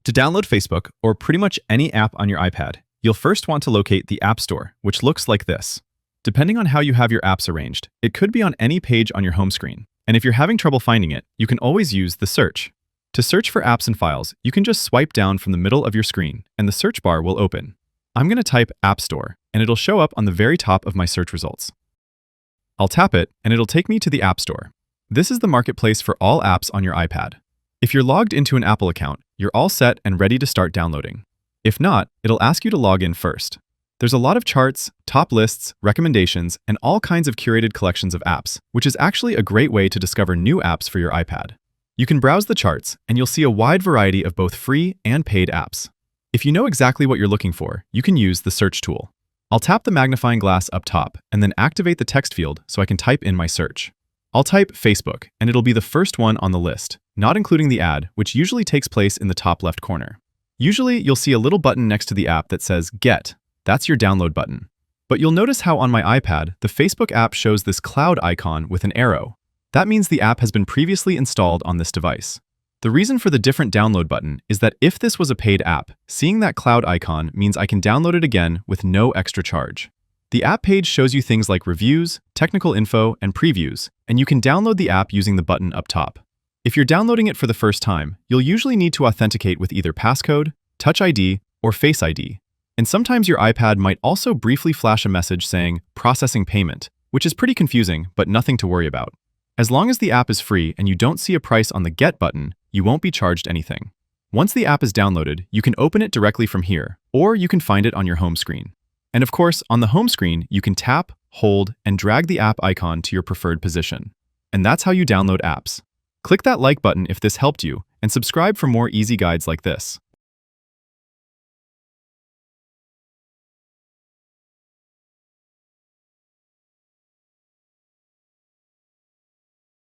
To download Facebook, or pretty much any app on your iPad, you'll first want to locate the App Store, which looks like this. Depending on how you have your apps arranged, it could be on any page on your home screen. And if you're having trouble finding it, you can always use the search. To search for apps and files, you can just swipe down from the middle of your screen, and the search bar will open. I'm going to type App Store, and it'll show up on the very top of my search results. I'll tap it, and it'll take me to the App Store. This is the marketplace for all apps on your iPad. If you're logged into an Apple account, you're all set and ready to start downloading. If not, it'll ask you to log in first. There's a lot of charts, top lists, recommendations, and all kinds of curated collections of apps, which is actually a great way to discover new apps for your iPad. You can browse the charts, and you'll see a wide variety of both free and paid apps. If you know exactly what you're looking for, you can use the search tool. I'll tap the magnifying glass up top and then activate the text field so I can type in my search. I'll type Facebook, and it'll be the first one on the list, not including the ad, which usually takes place in the top left corner. Usually, you'll see a little button next to the app that says Get. That's your download button. But you'll notice how on my iPad, the Facebook app shows this cloud icon with an arrow. That means the app has been previously installed on this device. The reason for the different download button is that if this was a paid app, seeing that cloud icon means I can download it again with no extra charge. The app page shows you things like reviews, technical info, and previews, and you can download the app using the button up top. If you're downloading it for the first time, you'll usually need to authenticate with either passcode, Touch ID, or Face ID. And sometimes your iPad might also briefly flash a message saying, processing payment, which is pretty confusing, but nothing to worry about. As long as the app is free and you don't see a price on the Get button, you won't be charged anything. Once the app is downloaded, you can open it directly from here, or you can find it on your home screen. And of course, on the home screen, you can tap, hold, and drag the app icon to your preferred position. And that's how you download apps. Click that like button if this helped you, and subscribe for more easy guides like this.